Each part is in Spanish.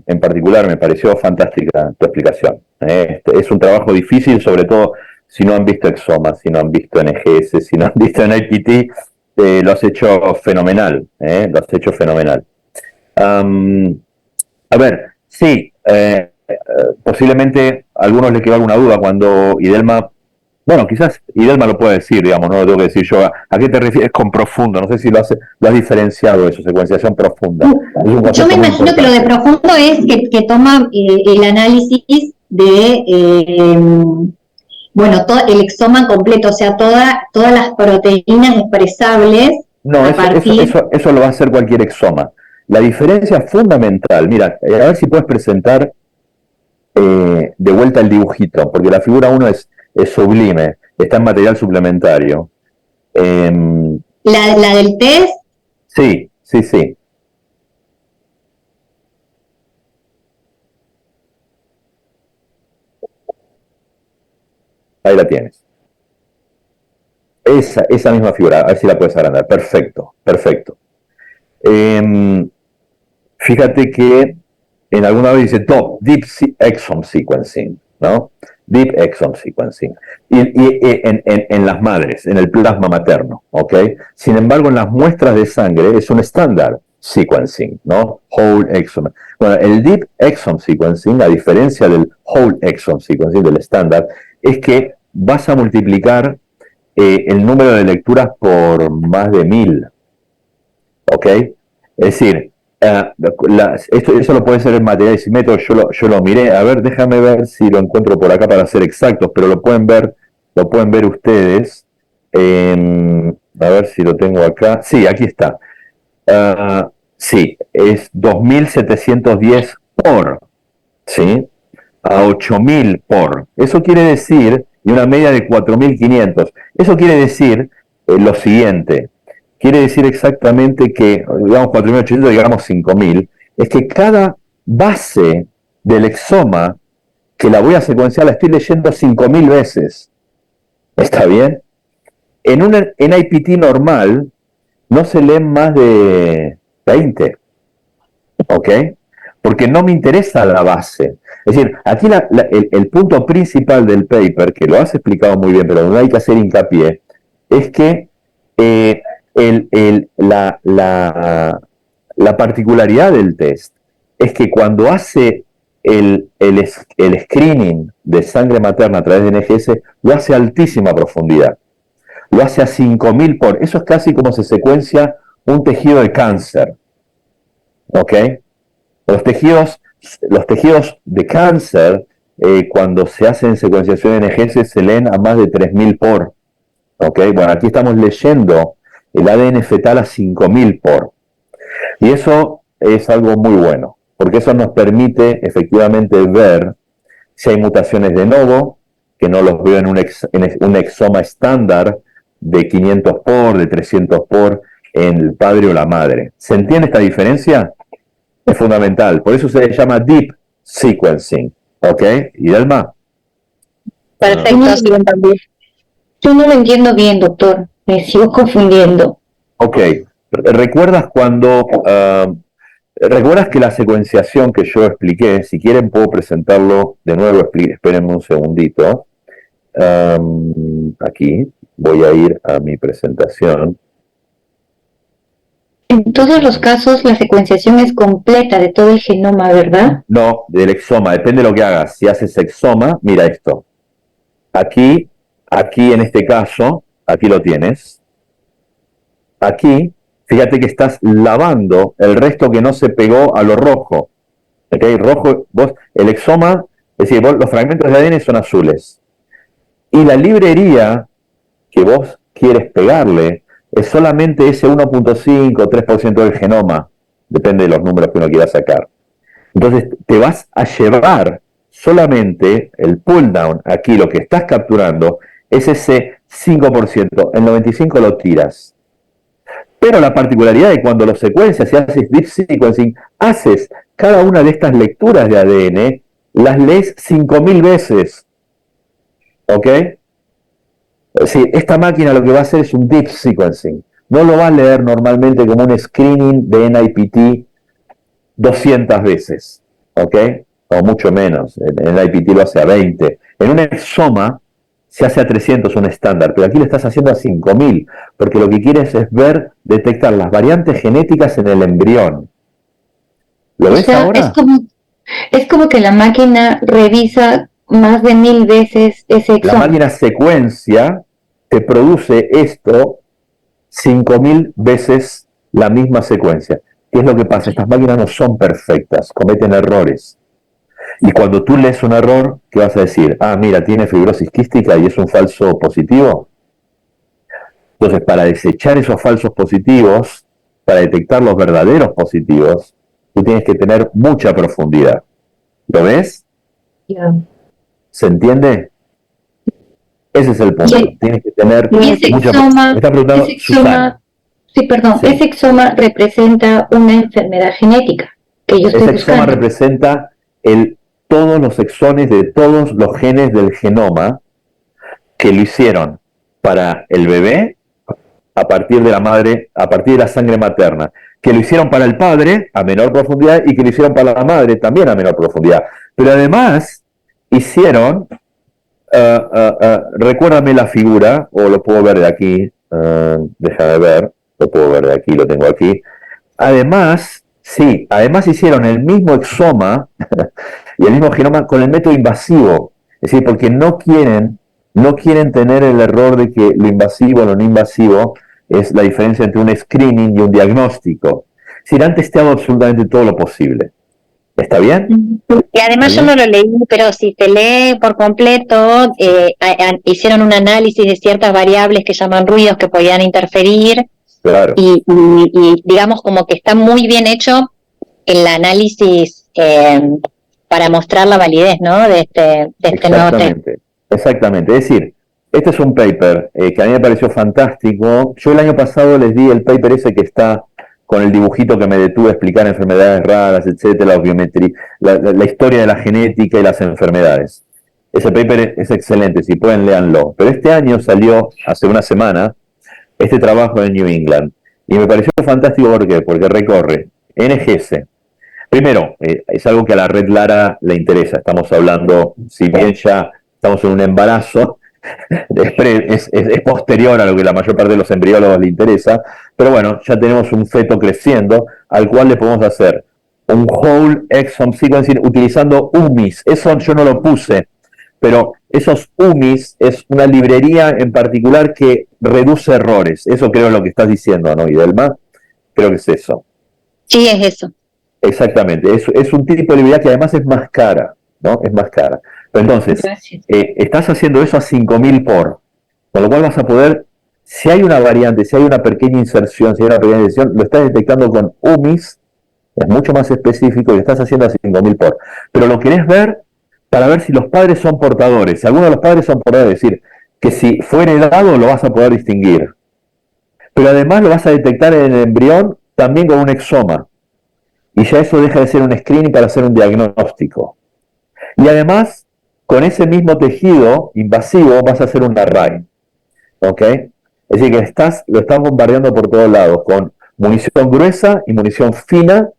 en particular me pareció fantástica tu explicación. Es un trabajo difícil, sobre todo si no han visto Exoma, si no han visto NGS, si no han visto NIPT, lo has hecho fenomenal, lo has hecho fenomenal. A ver, sí, posiblemente a algunos les quedó alguna duda cuando Idelma, bueno, quizás Idelma lo puede decir, digamos, no lo tengo que decir yo. ¿A qué te refieres con profundo? No sé si lo has diferenciado eso, secuenciación profunda. Es un Yo me imagino que lo de profundo es que toma el análisis de, bueno, todo el exoma completo, o sea, todas las proteínas expresables. No, eso lo va a hacer cualquier exoma. La diferencia fundamental, mira, a ver si puedes presentar de vuelta el dibujito, porque la figura 1 es sublime, está en material suplementario. ¿La del test? Sí, sí, sí. Ahí la tienes. Esa misma figura, a ver si la puedes agrandar. Perfecto, perfecto. Fíjate que en alguna vez dice Deep Exome Sequencing, ¿no? Deep Exome Sequencing. Y en las madres, en el plasma materno, ¿ok? Sin embargo, en las muestras de sangre es un estándar sequencing, ¿no? Whole exome. Bueno, el Deep Exome Sequencing, a diferencia del Whole Exome Sequencing, del estándar, es que vas a multiplicar el número de lecturas por más de 1000, ¿ok? Es decir, eso lo puede ser en materiales y métodos, yo lo miré, a ver, déjame ver si lo encuentro por acá para ser exactos, pero lo pueden ver ustedes. A ver si lo tengo acá. Sí, aquí está. Sí, es 2710 por, ¿sí? A 8000 por. Eso quiere decir, y una media de 4500. Eso quiere decir lo siguiente. Quiere decir exactamente que, digamos 4800, digamos 5000, es que cada base del exoma que la voy a secuenciar la estoy leyendo 5000 veces. ¿Está bien? En un NIPT normal no se leen más de 20. ¿Ok? Porque no me interesa la base. Es decir, aquí el punto principal del paper, que lo has explicado muy bien, pero donde hay que hacer hincapié, es que la particularidad del test es que cuando hace el screening de sangre materna a través de NGS, lo hace a altísima profundidad. Lo hace a 5000 por. Eso es casi como se secuencia un tejido de cáncer. ¿Ok? Los tejidos de cáncer, cuando se hacen secuenciación de NGS, se leen a más de 3000 por. ¿Ok? Bueno, aquí estamos leyendo el ADN fetal a 5000 por. Y eso es algo muy bueno, porque eso nos permite efectivamente ver si hay mutaciones de novo, que no los veo en un exoma estándar de 500 por, de 300 por, en el padre o la madre. ¿Se entiende esta diferencia? Es fundamental. Por eso se llama Deep Sequencing. ¿Ok? ¿Idelma? Perfecto. Yo no lo entiendo bien, doctor. Me sigo confundiendo. Ok. ¿Recuerdas ¿Recuerdas que la secuenciación que yo expliqué, si quieren puedo presentarlo de nuevo, espérenme un segundito. Aquí, voy a ir a mi presentación. En todos los casos, la secuenciación es completa de todo el genoma, ¿verdad? No, del exoma, depende de lo que hagas. Si haces exoma, mira esto. Aquí en este caso, aquí lo tienes. Aquí, fíjate que estás lavando el resto que no se pegó a lo rojo. ¿Ok? Rojo, el exoma, es decir, los fragmentos de ADN son azules. Y la librería que vos quieres pegarle es solamente ese 1.5 o 3% del genoma, depende de los números que uno quiera sacar. Entonces te vas a llevar solamente el pull down, aquí lo que estás capturando es ese 5%, el 95% lo tiras. Pero la particularidad de cuando lo secuencias y haces deep sequencing, haces cada una de estas lecturas de ADN, las lees 5000 veces. ¿Ok? Sí, esta máquina lo que va a hacer es un deep sequencing. No lo va a leer normalmente como un screening de NIPT 200 veces. ¿ok? O mucho menos, en el IPT lo hace a 20. En un exoma se hace a 300 un estándar, pero aquí lo estás haciendo a 5000, porque lo que quieres es ver, detectar las variantes genéticas en el embrión. ¿Lo O ves sea, ahora? es como que la máquina revisa más de 1000 veces ese La exoma. máquina secuencia te produce esto 5000 veces la misma secuencia. ¿Qué es lo que pasa? Estas máquinas no son perfectas, cometen errores. Y cuando tú lees un error, ¿qué vas a decir? Ah, mira, tiene fibrosis quística y es un falso positivo. Entonces, para desechar esos falsos positivos, para detectar los verdaderos positivos, tú tienes que tener mucha profundidad. ¿Lo ves? Ya. ¿Se entiende? Ese es el punto. Y, Tienes que tener y ese mucha profundidad. Me está preguntando Susana. sí, perdón, Sí. ese exoma representa una enfermedad genética que yo estoy Ese exoma buscando. representa todos los exones de todos los genes del genoma que lo hicieron para el bebé a partir de la madre, a partir de la sangre materna, que lo hicieron para el padre a menor profundidad y que lo hicieron para la madre también a menor profundidad. Pero además hicieron, recuérdame la figura, o lo puedo ver de aquí, déjame ver, lo puedo ver de aquí, lo tengo aquí. Además, sí, además hicieron el mismo exoma y el mismo genoma con el método invasivo. Es decir, porque no quieren tener el error de que lo invasivo o lo no invasivo es la diferencia entre un screening y un diagnóstico. Es decir, han testeado absolutamente todo lo posible. ¿Está bien? Y además yo no lo leí, pero si se lee por completo, hicieron un análisis de ciertas variables que llaman ruidos que podían interferir. Claro. Y digamos como que está muy bien hecho el análisis para mostrar la validez, ¿no? De este nuevo test. Exactamente. Es decir, este es un paper que a mí me pareció fantástico. Yo el año pasado les di el paper ese que está con el dibujito que me detuve a explicar enfermedades raras, etcétera, la biometría, la historia de la genética y las enfermedades. Ese paper es excelente, si pueden léanlo. Pero este año salió, hace una semana, este trabajo en New England. Y me pareció fantástico, ¿por qué? Porque recorre NGS. Primero, es algo que a la red Lara le interesa. Estamos hablando, si bien ya estamos en un embarazo, es posterior a lo que la mayor parte de los embriólogos le interesa, pero bueno, ya tenemos un feto creciendo al cual le podemos hacer un whole exome sequencing utilizando UMIS. Eso yo no lo puse, pero esos UMIS es una librería en particular que reduce errores. Eso creo es lo que estás diciendo, ¿no, Idelma? Creo que es eso. Sí, es eso. Exactamente, es un tipo de librería que además es más cara, ¿no? Es más cara. Pero entonces, estás haciendo eso a 5000 por, con lo cual vas a poder, si hay una variante, si hay una pequeña inserción, si hay una pequeña inserción, lo estás detectando con UMIS, es mucho más específico y lo estás haciendo a 5000 por. Pero lo querés ver para ver si los padres son portadores. Si alguno de los padres son portadores, es decir, que si fue heredado lo vas a poder distinguir. Pero además lo vas a detectar en el embrión también con un exoma. Y ya eso deja de ser un screening para hacer un diagnóstico. Y además, con ese mismo tejido invasivo vas a hacer un array. ¿Ok? Es decir, que lo estás bombardeando por todos lados, con munición gruesa y munición fina,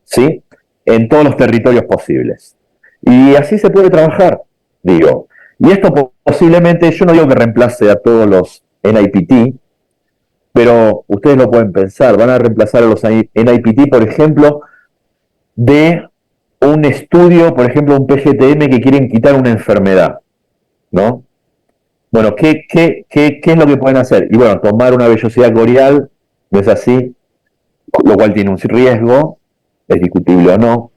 ¿sí? En todos los territorios posibles. Y así se puede trabajar, digo. Y esto posiblemente, yo no digo que reemplace a todos los NIPT, pero ustedes lo pueden pensar, van a reemplazar a los NIPT, por ejemplo, de un estudio, por ejemplo, un PGTM que quieren quitar una enfermedad, ¿no? Bueno, ¿qué es lo que pueden hacer? Y bueno, tomar una vellosidad corial, no es así, lo cual tiene un riesgo, es discutible o no,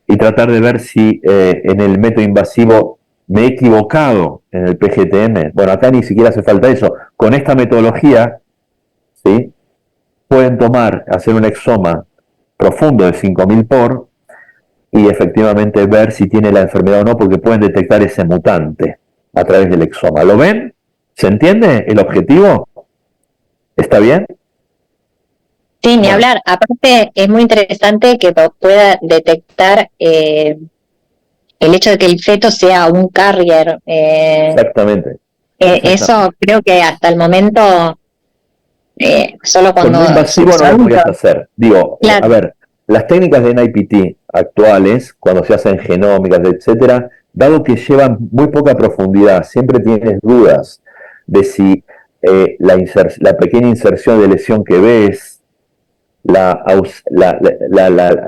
y tratar de ver si en el método invasivo me he equivocado en el PGTM. Bueno, acá ni siquiera hace falta eso. Con esta metodología, ¿sí? Pueden hacer un exoma profundo de 5000 por y efectivamente ver si tiene la enfermedad o no, porque pueden detectar ese mutante a través del exoma. ¿Lo ven? ¿Se entiende el objetivo? ¿Está bien? Sí, ni hablar. Aparte, es muy interesante que pueda detectar el hecho de que el feto sea un carrier. Exactamente. Eso creo que hasta el momento, solo Con cuando no invasivo no lo podías hacer. Digo, claro. a ver, las técnicas de NIPT actuales, cuando se hacen genómicas, etcétera, dado que llevan muy poca profundidad, siempre tienes dudas de si la pequeña inserción de lesión que ves,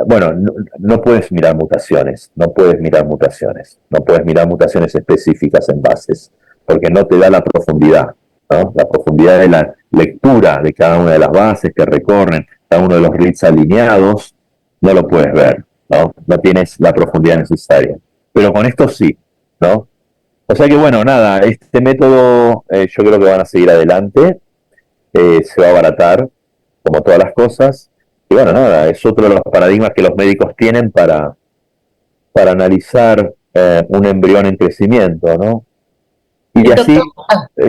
bueno, no puedes mirar mutaciones, no puedes mirar mutaciones específicas en bases, porque no te da la profundidad, ¿no? La profundidad de la lectura de cada una de las bases que recorren, cada uno de los reads alineados, no lo puedes ver, ¿no? No tienes la profundidad necesaria. Pero con esto sí, ¿no? O sea que bueno, nada, este método yo creo que van a seguir adelante, se va a abaratar, como todas las cosas, y bueno, nada, es otro de los paradigmas que los médicos tienen para analizar un embrión en crecimiento, ¿no? Y así,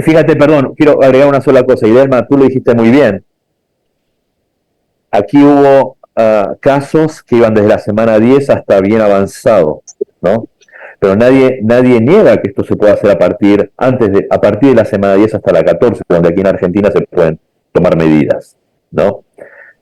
fíjate, perdón, quiero agregar una sola cosa, y Delma, tú lo dijiste muy bien, aquí hubo casos que iban desde la semana 10 hasta bien avanzado, ¿no? Pero nadie niega que esto se pueda hacer a partir de la semana 10 hasta la 14, donde aquí en Argentina se pueden tomar medidas, ¿no?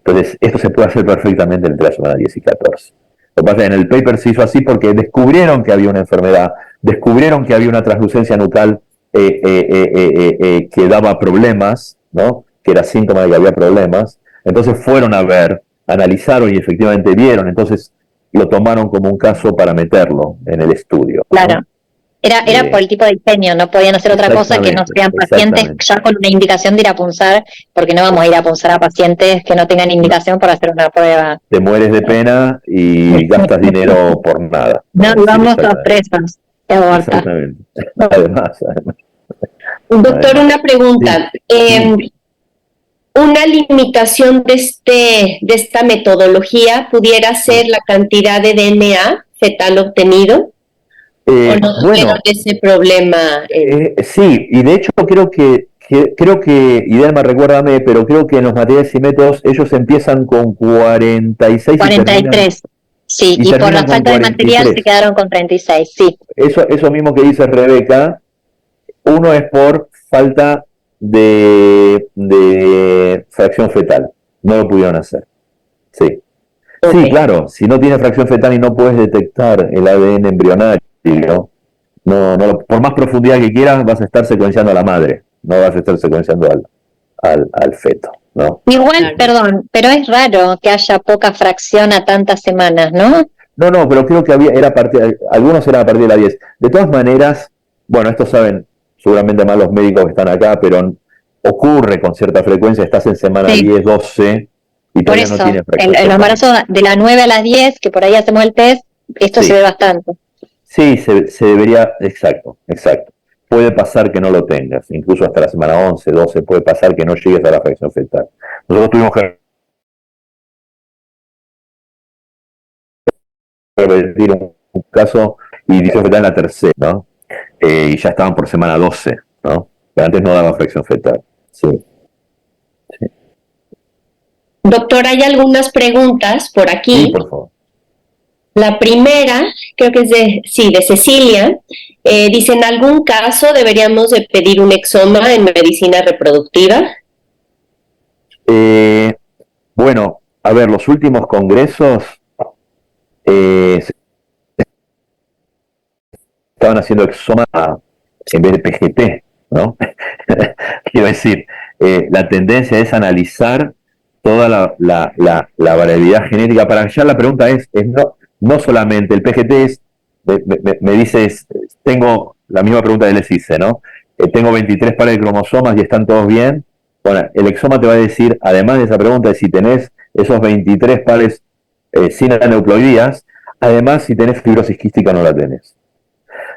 Entonces, esto se puede hacer perfectamente entre la semana 10 y 14. Lo que pasa es que en el paper se hizo así porque descubrieron que había una enfermedad, descubrieron que había una translucencia nucal que daba problemas, ¿no? Que era síntoma de que había problemas. Entonces fueron a ver, analizaron y efectivamente vieron. Entonces lo tomaron como un caso para meterlo en el estudio, ¿no? Claro. Era por el tipo de diseño, no podían hacer otra cosa que no sean pacientes ya con una indicación de ir a punzar, porque no vamos a ir a punzar a pacientes que no tengan indicación por hacer una prueba. Te mueres de pena y gastas dinero por nada. No, vamos sorpresas. Exactamente. Además. Doctor, una pregunta. Sí. Una limitación de esta metodología pudiera ser la cantidad de DNA fetal obtenido. ¿O no tuvieron ese problema? Sí, y de hecho creo que, y Delma, recuérdame, pero creo que en los materiales y métodos ellos empiezan con 46 43, sí, y por la falta de material se quedaron con 36, sí. Eso mismo que dice Rebeca, uno es por falta de fracción fetal, no lo pudieron hacer, sí. Okay. Sí, claro, si no tienes fracción fetal y no puedes detectar el ADN embrionario, no, por más profundidad que quieras, vas a estar secuenciando a la madre, no vas a estar secuenciando al feto, ¿no? Igual, perdón, pero es raro que haya poca fracción a tantas semanas, ¿no? No, pero creo que algunos eran a partir de la 10. De todas maneras, bueno, esto saben seguramente más los médicos que están acá, pero ocurre con cierta frecuencia, estás en semana 10, 12 y todavía no tienes fracción. El embarazo de la 9 a las 10, que por ahí hacemos el test, esto se ve bastante. Sí, se debería, exacto. Puede pasar que no lo tengas, incluso hasta la semana 11, 12, puede pasar que no llegues a la fracción fetal. Nosotros tuvimos que repetir un caso y fracción fetal en la tercera, ¿no? Y ya estaban por semana 12, ¿no? Pero antes no daba fracción fetal, sí. Doctor, hay algunas preguntas por aquí. Sí, por favor. La primera, creo que es de Cecilia, dice, ¿en algún caso deberíamos de pedir un exoma en medicina reproductiva? Bueno, a ver, los últimos congresos estaban haciendo exoma en vez de PGT, ¿no? Quiero decir, la tendencia es analizar toda la variabilidad genética. Para allá la pregunta es no solamente el PGT es, me dices, tengo la misma pregunta que les hice, ¿no? Tengo 23 pares de cromosomas y están todos bien. Bueno, el exoma te va a decir, además de esa pregunta, de si tenés esos 23 pares sin aneuploidías, además si tenés fibrosis quística o no la tenés.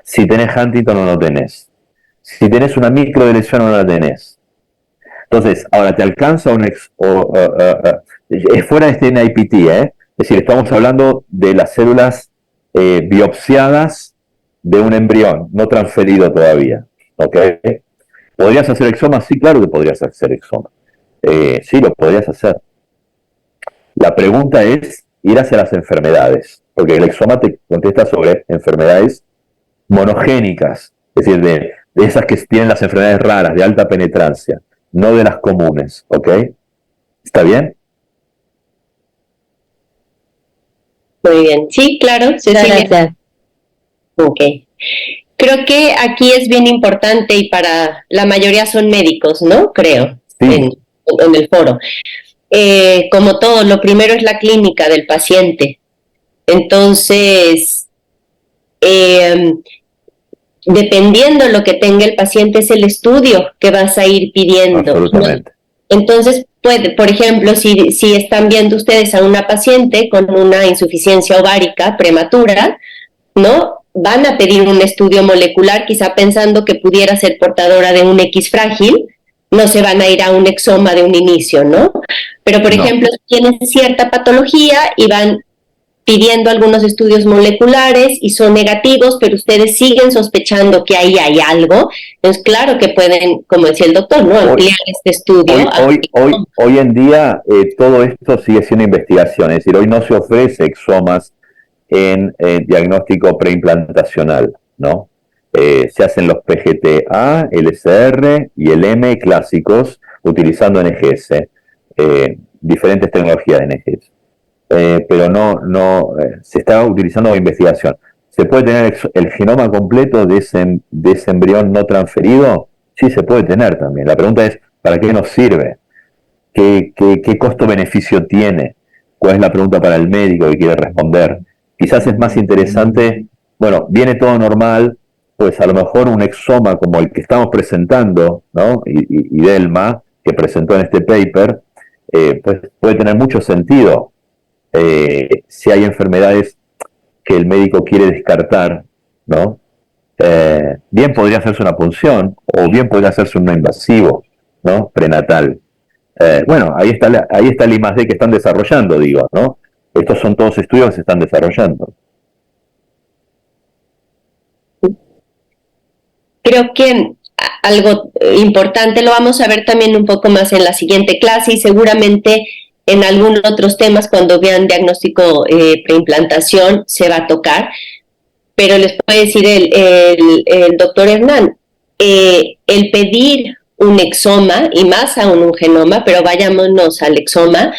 Si tenés Huntington o no tenés. Si tenés una microdeleción o no la tenés. Entonces, ahora te alcanza es fuera de este NIPT, ¿eh? Es decir, estamos hablando de las células biopsiadas de un embrión, no transferido todavía, ¿ok? ¿Podrías hacer exoma? Sí, claro que podrías hacer exoma. Sí, lo podrías hacer. La pregunta es ir hacia las enfermedades, porque el exoma te contesta sobre enfermedades monogénicas, es decir, de esas que tienen las enfermedades raras, de alta penetrancia, no de las comunes, ¿ok? ¿Está bien? Muy bien. Sí, claro, Muchas Cecilia. gracias. Ok. Creo que aquí es bien importante y para la mayoría son médicos, ¿no? Creo, Sí. en el foro. Como todo, lo primero es la clínica del paciente. Entonces, dependiendo lo que tenga el paciente, es el estudio que vas a ir pidiendo. Absolutamente. Entonces, por ejemplo, si están viendo ustedes a una paciente con una insuficiencia ovárica prematura, ¿no? Van a pedir un estudio molecular, quizá pensando que pudiera ser portadora de un X frágil, no se van a ir a un exoma de un inicio, ¿no? Pero, por ejemplo, tienen cierta patología y van pidiendo algunos estudios moleculares y son negativos, pero ustedes siguen sospechando que ahí hay algo, entonces claro que pueden, como decía el doctor, ¿no? Ampliar este estudio. Hoy en día todo esto sigue siendo investigación, es decir, hoy no se ofrece exomas en diagnóstico preimplantacional, ¿no? Se hacen los PGT-A, el SR y el M clásicos utilizando NGS, diferentes tecnologías de NGS. Pero no se está utilizando investigación. ¿Se puede tener el genoma completo de ese embrión no transferido? Sí, se puede tener también. La pregunta es, ¿para qué nos sirve? ¿Qué costo-beneficio tiene? ¿Cuál es la pregunta para el médico que quiere responder? Quizás es más interesante, bueno, viene todo normal, pues a lo mejor un exoma como el que estamos presentando, ¿no? Y Delma, que presentó en este paper, pues puede tener mucho sentido. Si hay enfermedades que el médico quiere descartar, ¿no? Bien podría hacerse una punción o bien podría hacerse un no invasivo, ¿no? Prenatal. Bueno, ahí está el I+D que están desarrollando, digo, ¿no? Estos son todos estudios que se están desarrollando. Creo que algo importante lo vamos a ver también un poco más en la siguiente clase y seguramente en algunos otros temas cuando vean diagnóstico preimplantación se va a tocar, pero les puede decir el doctor Hernán, el pedir un exoma y más aún un genoma, pero vayámonos al exoma,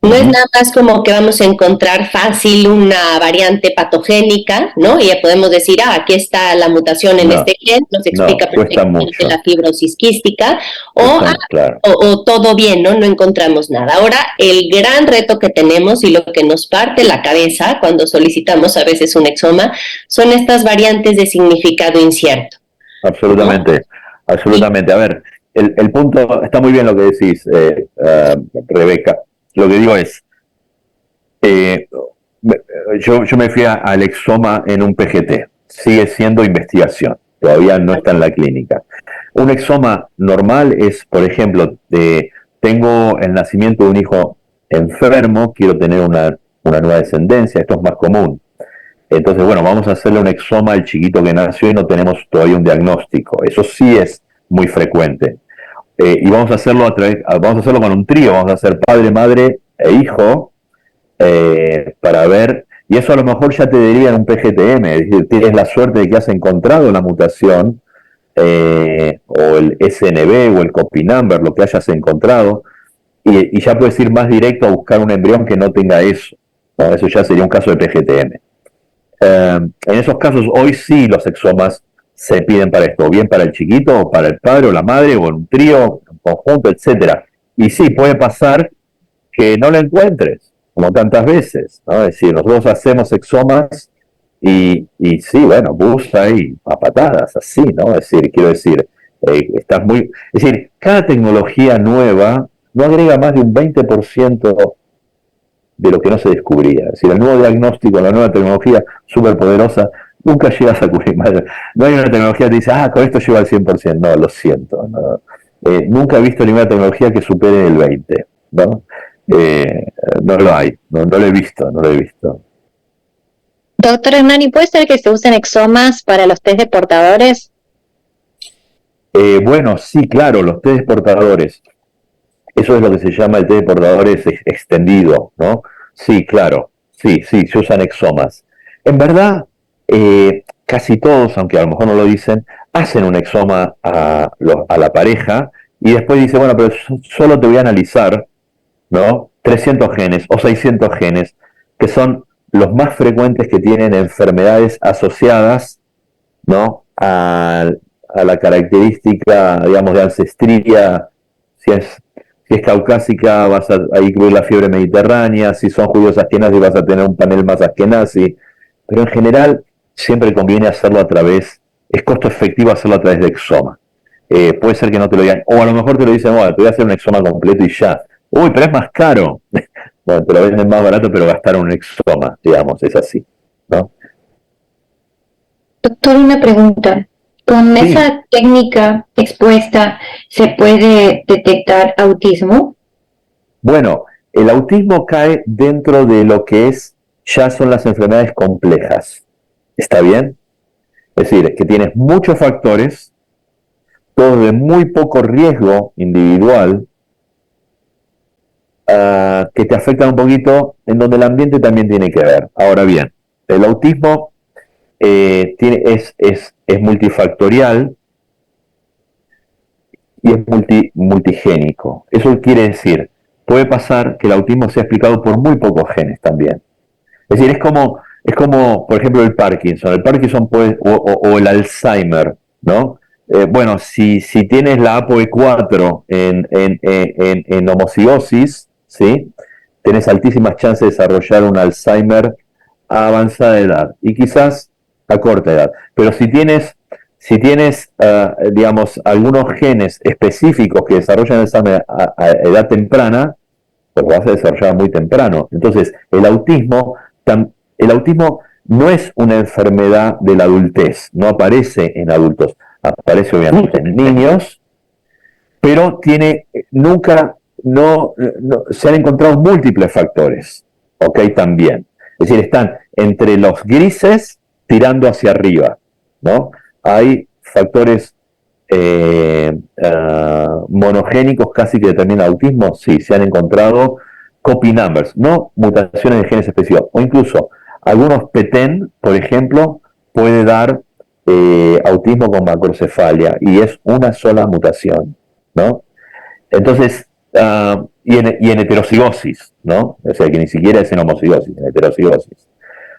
no es nada más como que vamos a encontrar fácil una variante patogénica, ¿no? Y ya podemos decir, aquí está la mutación en este gen, nos explica perfectamente la fibrosis quística, o todo bien, ¿no? No encontramos nada. Ahora, el gran reto que tenemos y lo que nos parte la cabeza cuando solicitamos a veces un exoma son estas variantes de significado incierto. Absolutamente, ¿no? Absolutamente. A ver, el punto, está muy bien lo que decís, Rebeca. Lo que digo es, yo me fui al exoma en un PGT, sigue siendo investigación, todavía no está en la clínica. Un exoma normal es, por ejemplo, tengo el nacimiento de un hijo enfermo, quiero tener una nueva descendencia, esto es más común. Entonces, bueno, vamos a hacerle un exoma al chiquito que nació y no tenemos todavía un diagnóstico. Eso sí es muy frecuente. Y vamos a hacerlo con un trío, vamos a hacer padre, madre e hijo, para ver, y eso a lo mejor ya te deriva en un PGTM, es decir, tienes la suerte de que has encontrado la mutación, o el SNB o el copy number, lo que hayas encontrado, y ya puedes ir más directo a buscar un embrión que no tenga eso, ¿no? Eso ya sería un caso de PGTM. En esos casos, hoy sí los exomas se piden para esto, o bien para el chiquito, o para el padre o la madre, o en un trío, en conjunto, etcétera. Y sí, puede pasar que no lo encuentres, como tantas veces, ¿no? Es decir, nosotros hacemos exomas y sí, bueno, busca ahí a patadas, así, ¿no? Es decir, quiero decir, es decir, cada tecnología nueva no agrega más de un 20% de lo que no se descubría. Es decir, el nuevo diagnóstico, la nueva tecnología súper poderosa, nunca llegas a cubrir más. No hay una tecnología que te dice, con esto lleva al 100%. No, lo siento. No. Nunca he visto ninguna tecnología que supere el 20%, ¿no? No lo hay, no lo he visto. Doctor Hernán, ¿y puede ser que se usen exomas para los test de portadores? Bueno, sí, claro, los test de portadores. Eso es lo que se llama el test de portadores extendido, ¿no? Sí, claro, sí, se usan exomas. En verdad, casi todos, aunque a lo mejor no lo dicen, hacen un exoma a la pareja y después dice, bueno, pero solo te voy a analizar, ¿no? 300 genes o 600 genes, que son los más frecuentes que tienen enfermedades asociadas, ¿no?, a la característica, digamos, de ancestría. Si es caucásica, vas a incluir la fiebre mediterránea. Si son judíos askenazis, vas a tener un panel más askenazi. Pero en general, siempre conviene hacerlo a través, es costo efectivo hacerlo a través de exoma. Puede ser que no te lo digan, o a lo mejor te lo dicen, bueno, te voy a hacer un exoma completo y ya. Uy, pero es más caro. Bueno, te lo venden más barato, pero gastaron un exoma, digamos, es así, ¿no? Doctor, una pregunta. ¿Con Sí. esa técnica expuesta se puede detectar autismo? Bueno, el autismo cae dentro de lo que ya son las enfermedades complejas. ¿Está bien? Es decir, que tienes muchos factores, todos de muy poco riesgo individual, que te afectan un poquito, en donde el ambiente también tiene que ver. Ahora bien, el autismo es multifactorial y es multigénico. Eso quiere decir, puede pasar que el autismo sea explicado por muy pocos genes también. Es decir, es como por ejemplo, el Parkinson. El Parkinson puede, o el Alzheimer, ¿no? Bueno, si tienes la APOE4 en homocigosis, ¿sí?, tenés altísimas chances de desarrollar un Alzheimer a avanzada edad y quizás a corta edad. Pero si tienes digamos, algunos genes específicos que desarrollan Alzheimer a edad temprana, pues lo vas a desarrollar muy temprano. Entonces, el autismo no es una enfermedad de la adultez, no aparece en adultos, aparece obviamente en niños, pero se han encontrado múltiples factores, ¿ok? También. Es decir, están entre los grises tirando hacia arriba, ¿no? Hay factores monogénicos casi que determinan autismo, sí, se han encontrado copy numbers, no mutaciones de genes específicos, o incluso algunos PTEN, por ejemplo, puede dar autismo con macrocefalia, y es una sola mutación, ¿no? Entonces, y en heterocigosis, ¿no? O sea, que ni siquiera es en homocigosis, en heterocigosis.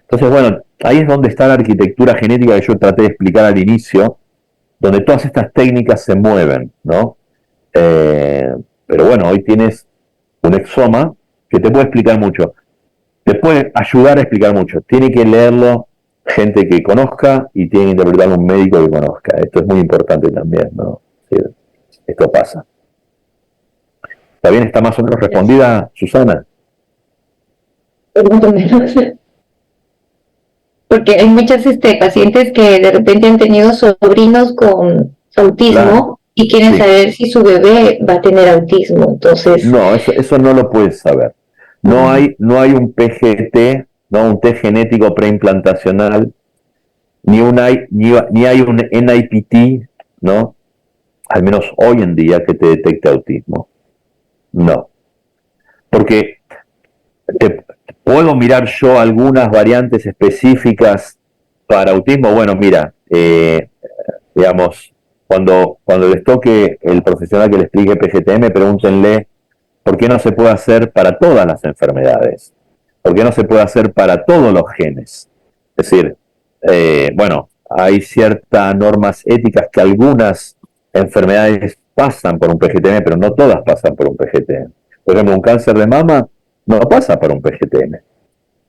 Entonces, bueno, ahí es donde está la arquitectura genética que yo traté de explicar al inicio, donde todas estas técnicas se mueven, ¿no? Pero bueno, hoy tienes un exoma que te puede explicar mucho, te puede ayudar a explicar mucho. Tiene que leerlo gente que conozca y tiene que interpretarlo un médico que conozca. Esto es muy importante también, ¿no? Sí, esto pasa. ¿Está bien? ¿Está más o menos respondida, Susana? Porque hay muchas pacientes que de repente han tenido sobrinos con autismo, claro, y quieren saber si su bebé va a tener autismo. Entonces, no, eso no lo puedes saber. No hay un PGT, no, un test genético preimplantacional, ni hay un NIPT, ¿no? Al menos hoy en día, que te detecte autismo. No. Porque ¿puedo mirar yo algunas variantes específicas para autismo? Bueno, mira, digamos, cuando les toque el profesional que le explique PGTM, pregúntenle por qué no se puede hacer para todas las enfermedades, por qué no se puede hacer para todos los genes. Es decir, bueno, hay ciertas normas éticas que algunas enfermedades pasan por un PGTM, pero no todas pasan por un PGTM. Por ejemplo, un cáncer de mama no pasa por un PGTM.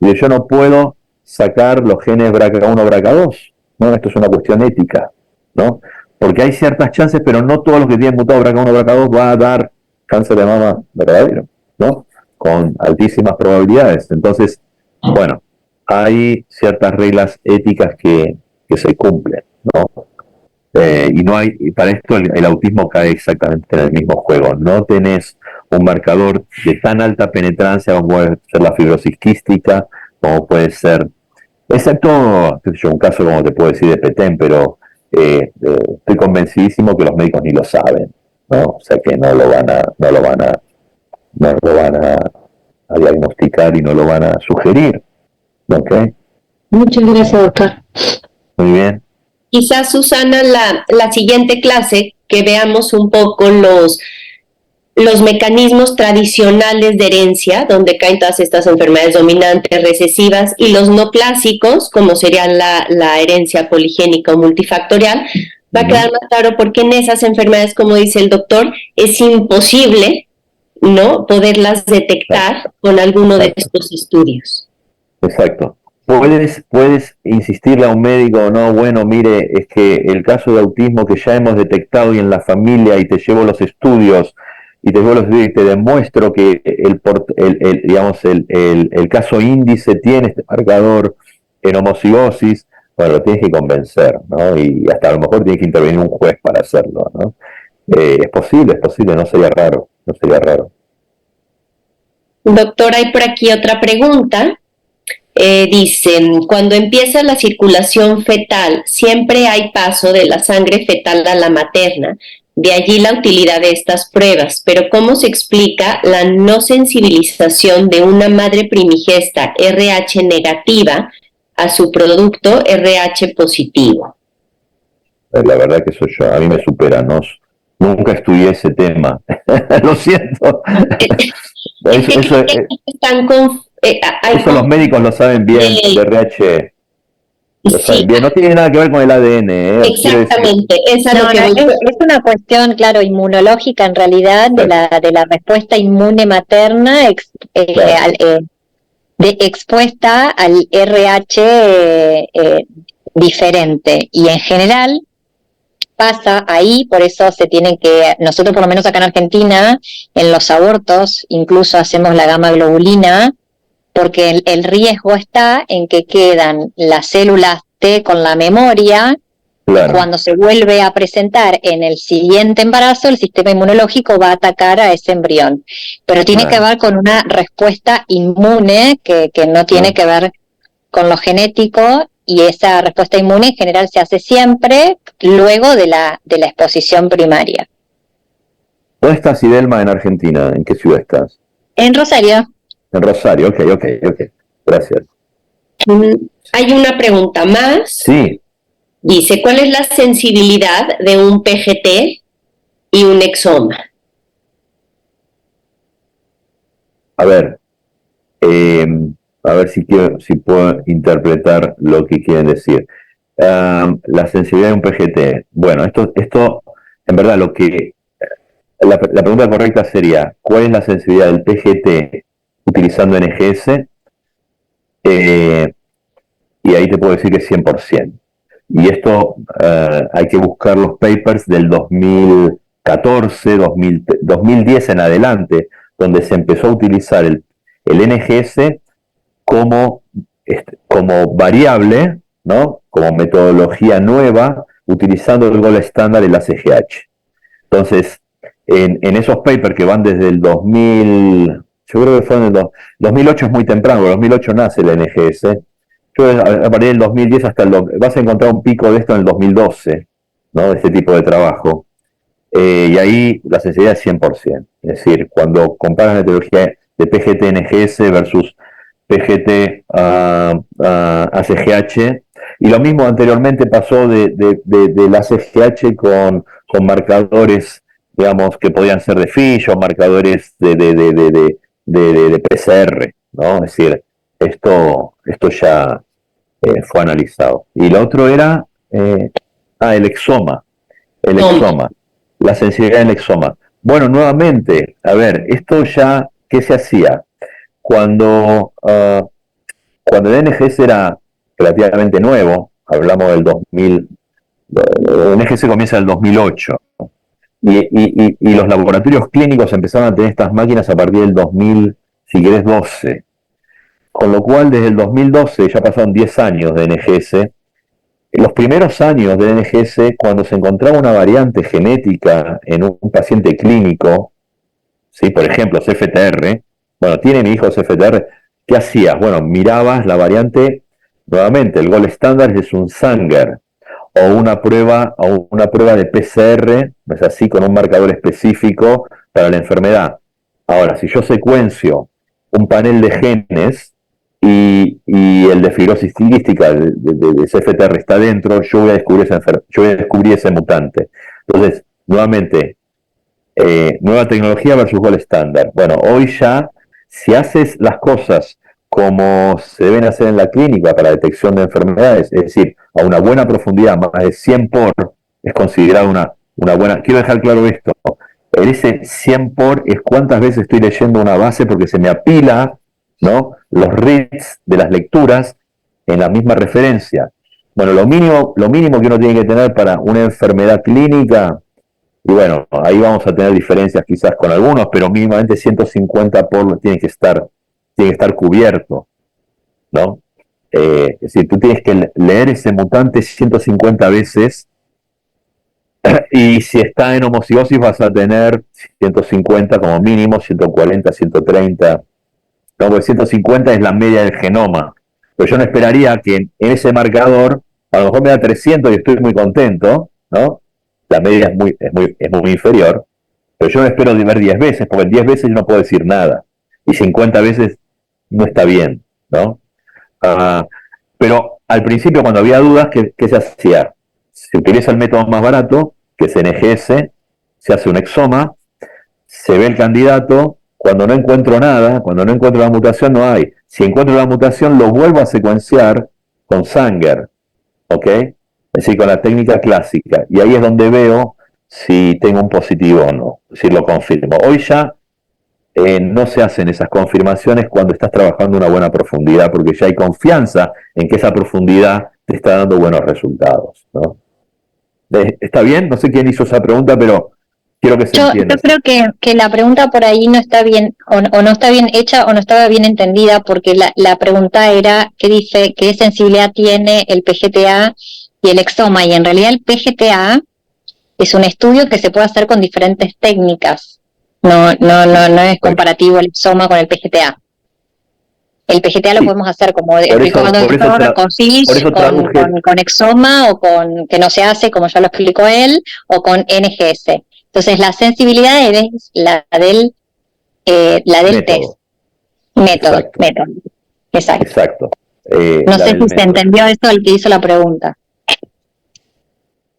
Y yo no puedo sacar los genes BRCA1 o BRCA2. ¿No? Esto es una cuestión ética, ¿no? Porque hay ciertas chances, pero no todos los que tienen mutado BRCA1 o BRCA2 va a dar cáncer de mama verdadero, ¿no? Con altísimas probabilidades. Entonces, bueno, hay ciertas reglas éticas que se cumplen, ¿no? Y para esto el autismo cae exactamente en el mismo juego. No tenés un marcador de tan alta penetrancia como puede ser la fibrosis quística, como puede ser, excepto, qué sé yo, un caso como te puedo decir de PTEN, pero estoy convencidísimo que los médicos ni lo saben, ¿no? O sea que no lo van a diagnosticar y no lo van a sugerir, ¿ok? Muchas gracias, doctor. Muy bien. Quizás, Susana, la siguiente clase, que veamos un poco los mecanismos tradicionales de herencia, donde caen todas estas enfermedades dominantes, recesivas, y los no clásicos, como serían la herencia poligénica o multifactorial, va a quedar más claro porque en esas enfermedades, como dice el doctor, es imposible, ¿no?, poderlas detectar con alguno de estos estudios. Exacto. Puedes insistirle a un médico, no, bueno, mire, es que el caso de autismo que ya hemos detectado y en la familia, y te llevo los estudios, y te demuestro que el caso índice tiene este marcador en homocigosis. Bueno, lo tienes que convencer, ¿no? Y hasta a lo mejor tiene que intervenir un juez para hacerlo, ¿no? Es posible, no sería raro, no sería raro. Doctor, hay por aquí otra pregunta. Dicen, cuando empieza la circulación fetal, siempre hay paso de la sangre fetal a la materna. De allí la utilidad de estas pruebas. Pero ¿cómo se explica la no sensibilización de una madre primigesta RH negativa a su producto RH positivo? La verdad que eso a mí me supera, ¿no? Nunca estudié ese tema. Lo siento. Eso los médicos lo saben bien, de RH. Lo saben bien. No tiene nada que ver con el ADN. Exactamente. Es una cuestión, claro, inmunológica en realidad, de la respuesta inmune materna expuesta al RH diferente. Y en general pasa ahí, por eso nosotros por lo menos acá en Argentina, en los abortos incluso hacemos la gamma globulina, porque el riesgo está en que quedan las células T con la memoria. Claro. Cuando se vuelve a presentar en el siguiente embarazo, el sistema inmunológico va a atacar a ese embrión. Pero tiene que ver con una respuesta inmune que no tiene que ver con lo genético, y esa respuesta inmune en general se hace siempre luego de la exposición primaria. ¿Dónde estás, Idelma, en Argentina? ¿En qué ciudad estás? En Rosario. En Rosario, ok. Gracias. Hay una pregunta más. Sí. Dice, ¿cuál es la sensibilidad de un PGT y un exoma? A ver si puedo interpretar lo que quieren decir. La sensibilidad de un PGT. Bueno, esto en verdad la pregunta correcta sería, ¿cuál es la sensibilidad del PGT utilizando NGS? Y ahí te puedo decir que es 100%. Y esto hay que buscar los papers del 2014, 2010 en adelante, donde se empezó a utilizar el NGS como variable, ¿no? Como metodología nueva, utilizando el gold estándar, el ACGH. Entonces, en esos papers que van desde el 2000, yo creo que fue en el 2008, es muy temprano, en 2008 nace el NGS. Yo a partir del 2010 vas a encontrar un pico de esto en el 2012, ¿no? De este tipo de trabajo. Y ahí la sensibilidad es 100%. Es decir, cuando comparas la metodología de PGT-NGS versus PGT-ACGH, y lo mismo anteriormente pasó del ACGH con marcadores, digamos, que podían ser de Fish o marcadores de PCR, ¿no? Es decir, esto ya fue analizado. Y lo otro era el exoma. El exoma. La sensibilidad del exoma. Bueno, nuevamente, a ver, esto ya, ¿qué se hacía? Cuando el NGS era relativamente nuevo, hablamos del 2000, el NGS comienza en el 2008, y los laboratorios clínicos empezaron a tener estas máquinas a partir del 2000, si querés, 12. Con lo cual, desde el 2012, ya pasaron 10 años de NGS. Los primeros años de NGS, cuando se encontraba una variante genética en un paciente clínico, ¿sí? Por ejemplo, CFTR, bueno, tiene mi hijo CFTR, ¿qué hacías? Bueno, mirabas la variante, nuevamente, el gold estándar es un Sanger, o una prueba de PCR, es así, con un marcador específico para la enfermedad. Ahora, si yo secuencio un panel de genes, y el de fibrosis quística de CFTR está dentro, yo voy a descubrir ese mutante. Entonces, nuevamente, Nueva tecnología versus gold standard. Bueno, hoy ya, si haces las cosas como se deben hacer en la clínica para detección de enfermedades, es decir, a una buena profundidad, más de 100 por, es considerado una buena. Quiero dejar claro esto. En ese 100 por es cuántas veces estoy leyendo una base porque se me apila, ¿no?, los reads de las lecturas en la misma referencia. Bueno, lo mínimo que uno tiene que tener para una enfermedad clínica, y bueno, ahí vamos a tener diferencias quizás con algunos, pero mínimamente 150 por tiene que estar cubierto, ¿no? Es decir, tú tienes que leer ese mutante 150 veces y si está en homocigosis vas a tener 150 como mínimo, 140, 130, ¿no? Porque 150 es la media del genoma. Pero yo no esperaría que en ese marcador, a lo mejor me da 300 y estoy muy contento, ¿no? La media es muy inferior, pero yo no espero de ver 10 veces, porque en 10 veces no puedo decir nada. Y 50 veces no está bien, ¿no? Pero al principio, cuando había dudas, ¿qué se hacía? Se utiliza el método más barato, que es NGS, se hace un exoma, se ve el candidato, cuando no encuentro nada, cuando no encuentro la mutación, no hay. Si encuentro la mutación, lo vuelvo a secuenciar con Sanger, ¿ok? Es decir, con la técnica clásica. Y ahí es donde veo si tengo un positivo o no, si lo confirmo. Hoy ya no se hacen esas confirmaciones cuando estás trabajando una buena profundidad, porque ya hay confianza en que esa profundidad te está dando buenos resultados, ¿no? ¿Está bien? No sé quién hizo esa pregunta, pero quiero que se entienda. Yo creo que la pregunta por ahí no está bien, o no está bien hecha, o no estaba bien entendida, porque la pregunta era qué dice, qué sensibilidad tiene el PGTA y el exoma, y en realidad el PGTA es un estudio que se puede hacer con diferentes técnicas. No es comparativo el exoma con el PGTA. El PGTA lo podemos hacer como explicó el doctor, con FISH, con exoma, o con, que no se hace, como ya lo explicó él, o con NGS. Entonces la sensibilidad es la del test. Método. Exacto. No sé si se entendió esto el que hizo la pregunta.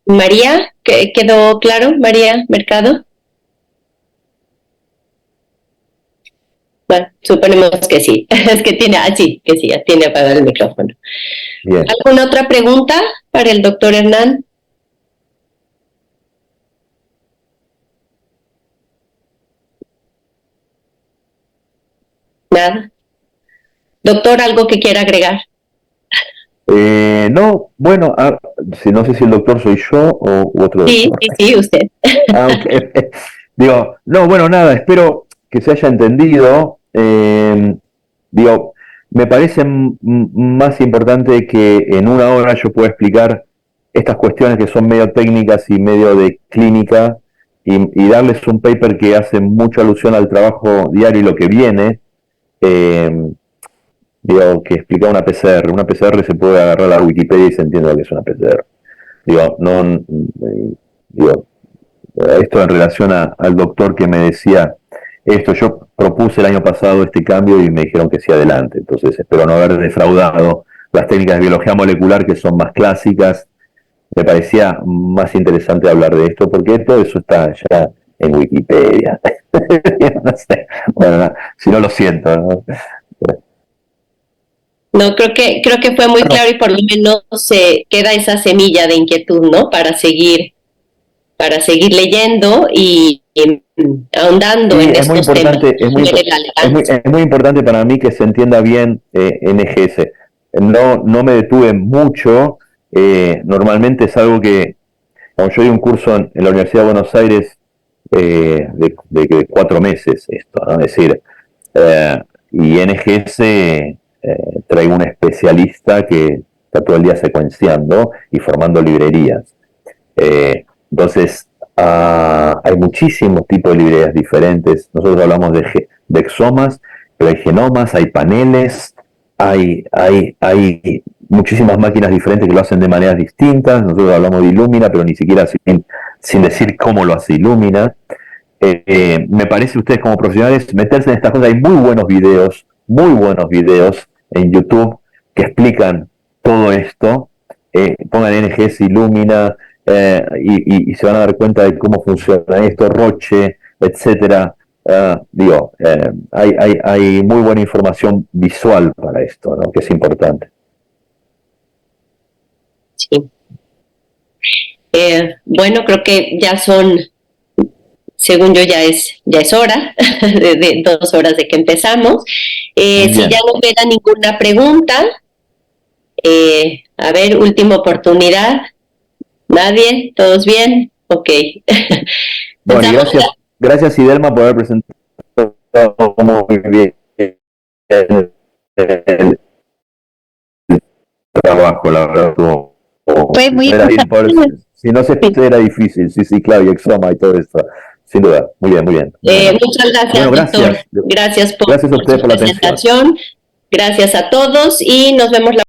María, ¿quedó claro? María Mercado. Bueno, suponemos que sí. Es que tiene, que sí, ya tiene apagado el micrófono. Bien. ¿Alguna otra pregunta para el doctor Hernán? Nada. Doctor, ¿algo que quiera agregar? No, bueno, no sé si el doctor soy yo u otro doctor. Sí, usted. Okay. Digo, no, bueno, nada, espero que se haya entendido. Digo, me parece más importante que en una hora yo pueda explicar estas cuestiones que son medio técnicas y medio de clínica y darles un paper que hace mucha alusión al trabajo diario y lo que viene. Digo, que explica una PCR. Una PCR se puede agarrar a la Wikipedia y se entiende lo que es una PCR. Digo, esto en relación al doctor que me decía esto, yo propuse el año pasado este cambio y me dijeron que sí, adelante. Entonces espero no haber defraudado las técnicas de biología molecular, que son más clásicas. Me parecía más interesante hablar de esto porque todo eso está ya en Wikipedia. No sé. Bueno, si no, lo siento, ¿no? No, creo que fue muy claro y por lo menos se queda esa semilla de inquietud, ¿no? Para seguir leyendo y ahondando en estos temas. Es muy importante para mí que se entienda bien NGS. No me detuve mucho. Normalmente es algo que, como yo di un curso en la Universidad de Buenos Aires de 4 meses, esto, ¿no? Es decir, y NGS traigo un especialista que está todo el día secuenciando y formando librerías. Entonces, hay muchísimos tipos de librerías diferentes. Nosotros hablamos de exomas, pero hay genomas, hay paneles, hay muchísimas máquinas diferentes que lo hacen de maneras distintas. Nosotros hablamos de Illumina, pero ni siquiera sin decir cómo lo hace Illumina. Me parece, ustedes como profesionales, meterse en estas cosas. Hay muy buenos videos en YouTube que explican todo esto. Pongan NGS Illumina y se van a dar cuenta de cómo funciona esto. Roche, etcétera. Hay muy buena información visual para esto, ¿no? Que es importante. Sí. Bueno, creo que ya son, según yo, ya es hora, de 2 horas de que empezamos. Si ya no queda ninguna pregunta, a ver, última oportunidad. ¿Nadie? ¿Todos bien? Ok. Bueno, y gracias Idelma por haber presentado muy bien el trabajo, la verdad. Fue muy Si no se era difícil, sí, claro, y Exoma y todo esto, sin duda. Muy bien. Muchas gracias, Bueno, doctor. Gracias por a ustedes su por la atención. presentación. Gracias a todos y nos vemos la